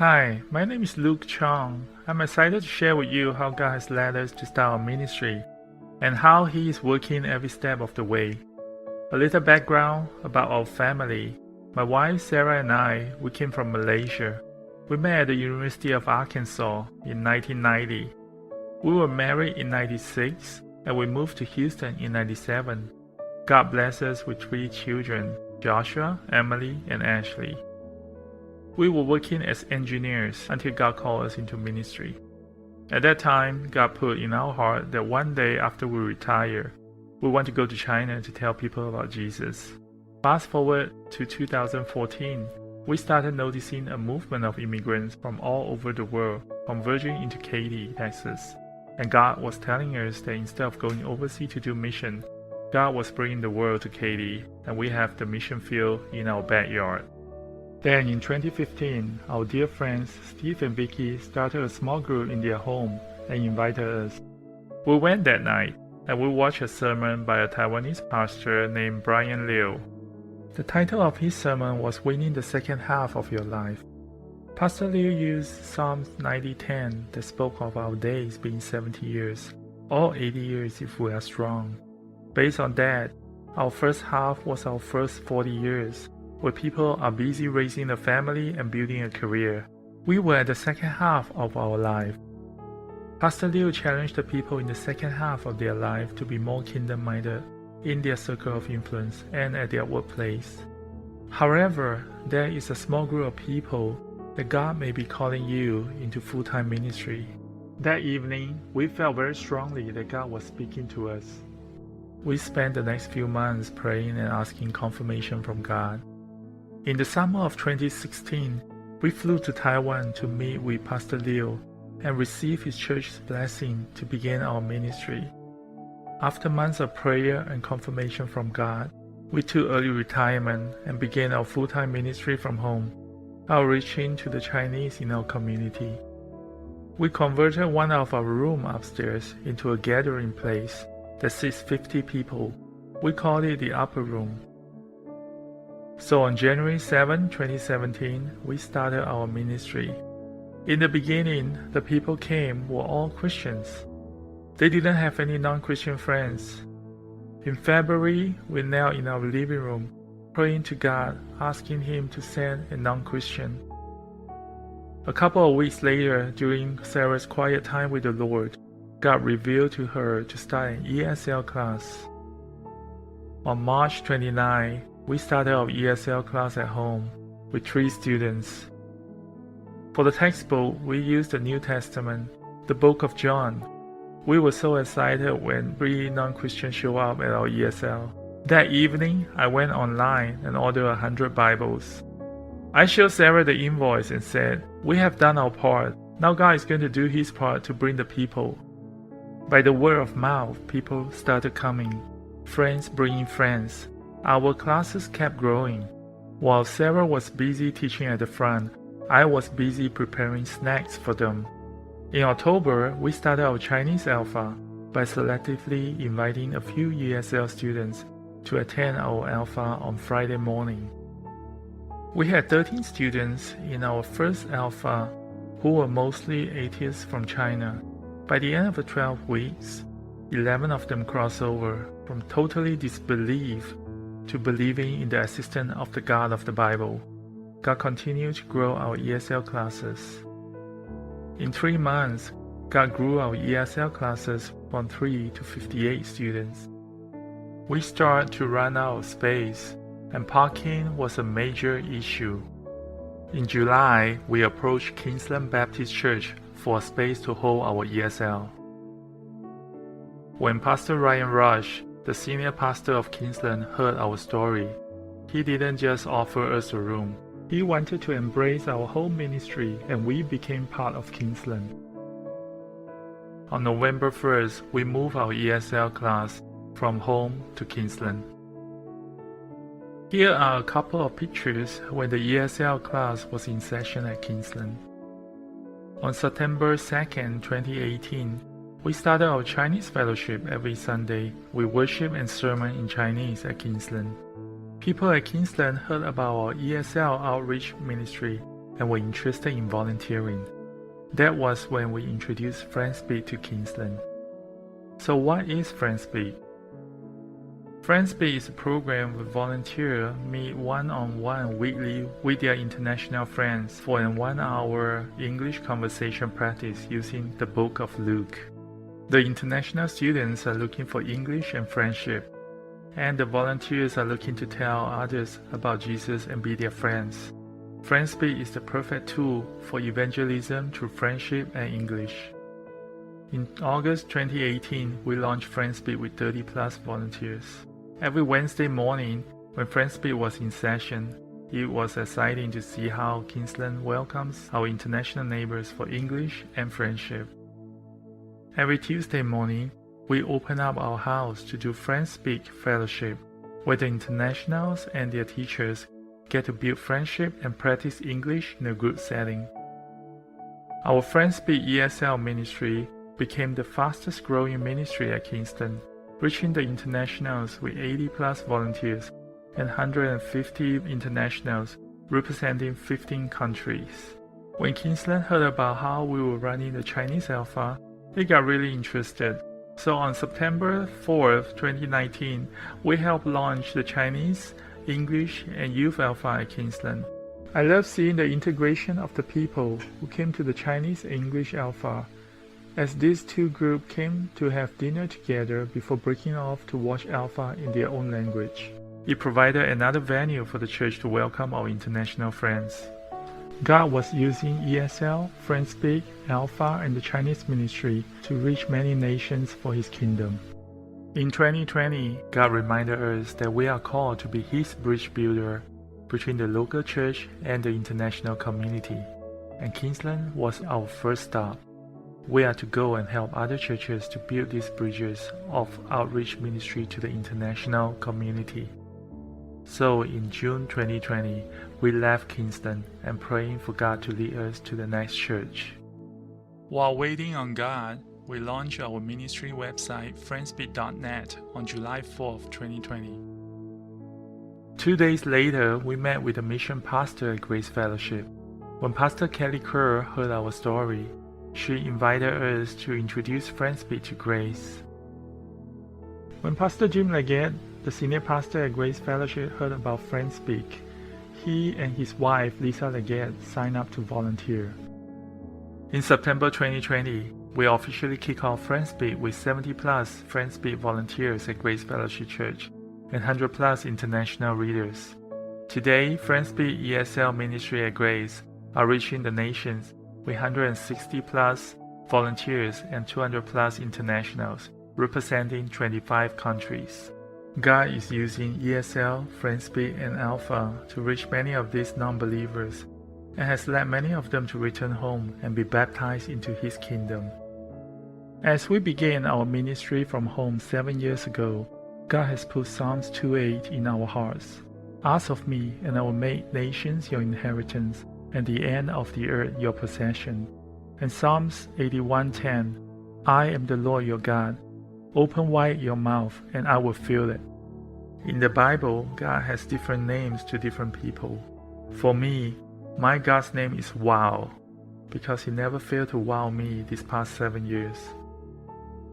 Hi, my name is Luke Chong. I'm excited to share with you how God has led us to start our ministry and how He is working every step of the way. A little background about our family. My wife Sarah and we came from Malaysia. We met at the University of Arkansas in 1990. We were married in 96 and we moved to Houston in 97. God blessed us with 3 children, Joshua, Emily, and Ashley. We were working as engineers until God called us into ministry. At that time, God put in our heart that one day after we retire, we want to go to China to tell people about Jesus. Fast forward to 2014, we started noticing a movement of immigrants from all over the world converging into Katy, Texas. And God was telling us that instead of going overseas to do mission, God was bringing the world to Katy, and we have the mission field in our backyard. Then in 2015, our dear friends Steve and Vicky started a small group in their home and invited us. We went that night and we watched a sermon by a Taiwanese pastor named Brian Liu. The title of his sermon was Winning the Second Half of Your Life. Pastor Liu used Psalms 90:10 that spoke of our days being 70 years, or 80 years if we are strong. Based on that, our first half was our first 40 years, where people are busy raising a family and building a career. We were at the second half of our life. Pastor Liu challenged the people in the second half of their life to be more kingdom-minded in their circle of influence and at their workplace. However, there is a small group of people that God may be calling you into full-time ministry. That evening, we felt very strongly that God was speaking to us. We spent the next few months praying and asking confirmation from God. In the summer of 2016, we flew to Taiwan to meet with Pastor Liu and receive his church's blessing to begin our ministry. After months of prayer and confirmation from God, we took early retirement and began our full-time ministry from home, outreaching to the Chinese in our community. We converted one of our rooms upstairs into a gathering place that seats 50 people. We called it the upper room. So on January 7, 2017, we started our ministry. In the beginning, the people came were all Christians. They didn't have any non-Christian friends. In February, we knelt in our living room, praying to God, asking Him to send a non-Christian. A couple of weeks later, during Sarah's quiet time with the Lord, God revealed to her to start an ESL class. On March 29, we started our ESL class at home with 3 students. For the textbook, we used the New Testament, the book of John. We were so excited when 3 non-Christians showed up at our ESL. That evening, I went online and ordered 100 Bibles. I showed Sarah the invoice and said, "We have done our part. Now God is going to do His part to bring the people." By the word of mouth, people started coming, friends bringing friends. Our classes kept growing. While Sarah was busy teaching at the front, I was busy preparing snacks for them. In October, we started our Chinese Alpha by selectively inviting a few ESL students to attend our Alpha on Friday morning. We had 13 students in our first Alpha who were mostly atheists from China. By the end of the 12 weeks, 11 of them crossed over from totally disbelief to believing in the existence of the God of the Bible. God continued to grow our ESL classes. In 3 months, God grew our ESL classes from 3 to 58 students. We started to run out of space, and parking was a major issue. In July, we approached Kingsland Baptist Church for a space to hold our ESL. When Pastor Ryan Rush, the senior pastor of Kingsland, heard our story, he didn't just offer us a room. He wanted to embrace our whole ministry, and we became part of Kingsland. On November 1st, we moved our ESL class from home to Kingsland. Here are a couple of pictures when the ESL class was in session at Kingsland. On September 2nd, 2018, we started our Chinese fellowship every Sunday with worship and sermon in Chinese at Kingsland. People at Kingsland heard about our ESL outreach ministry and were interested in volunteering. That was when we introduced Friendspeak to Kingsland. So what is Friendspeak? Friendspeak is a program where volunteers meet one-on-one weekly with their international friends for a 1-hour English conversation practice using the book of Luke. The international students are looking for English and friendship, and the volunteers are looking to tell others about Jesus and be their friends. Friendspeak is the perfect tool for evangelism through friendship and English. In August 2018, we launched Friendspeak with 30+ volunteers. Every Wednesday morning, when Friendspeak was in session, it was exciting to see how Kingsland welcomes our international neighbors for English and friendship. Every Tuesday morning, we open up our house to do Friendspeak Fellowship, where the internationals and their teachers get to build friendship and practice English in a group setting. Our Friendspeak ESL ministry became the fastest growing ministry at Kingston, reaching the internationals with 80+ volunteers and 150 internationals representing 15 countries. When Kingsland heard about how we were running the Chinese Alpha, they got really interested. So on September 4th, 2019, we helped launch the Chinese, English, and Youth Alpha at Kingsland. I love seeing the integration of the people who came to the Chinese and English Alpha, as these two groups came to have dinner together before breaking off to watch Alpha in their own language. It provided another venue for the church to welcome our international friends. God was using ESL, Friendspeak, Alpha, and the Chinese ministry to reach many nations for His kingdom. In 2020, God reminded us that we are called to be His bridge builder between the local church and the international community, and Kingsland was our first stop. We are to go and help other churches to build these bridges of outreach ministry to the international community. So in June 2020, we left Kingston and praying for God to lead us to the next church. While waiting on God, we launched our ministry website friendspeak.net on July 4th, 2020. 2 days later, we met with the mission pastor at Grace Fellowship. When Pastor Kelly Kerr heard our story, she invited us to introduce Friendspeak to Grace. When Pastor Jim Leggett, the senior pastor at Grace Fellowship, heard about Friendspeak, he and his wife Lisa Leggett signed up to volunteer. In September 2020, we officially kicked off Friendspeak with 70+ Friendspeak volunteers at Grace Fellowship Church and 100+ international readers. Today, Friendspeak ESL ministry at Grace are reaching the nations with 160+ volunteers and 200+ internationals, representing 25 countries. God is using ESL, Friendspeak, and Alpha to reach many of these non-believers and has led many of them to return home and be baptized into His kingdom. As we began our ministry from home 7 years ago, God has put Psalms 2:8 in our hearts. Ask of me, and I will make nations your inheritance, and the end of the earth your possession. And Psalms 81:10, I am the Lord your God. Open wide your mouth, and I will fill it. In the Bible, God has different names to different people. For me, my God's name is Wow, because He never failed to wow me these past 7 years.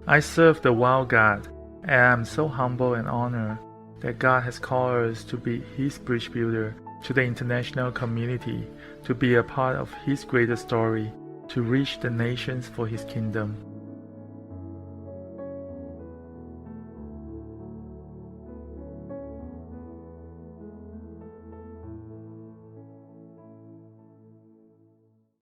I serve the Wow God, and I am so humble and honored that God has called us to be His bridge builder to the international community, to be a part of His greater story, to reach the nations for His kingdom.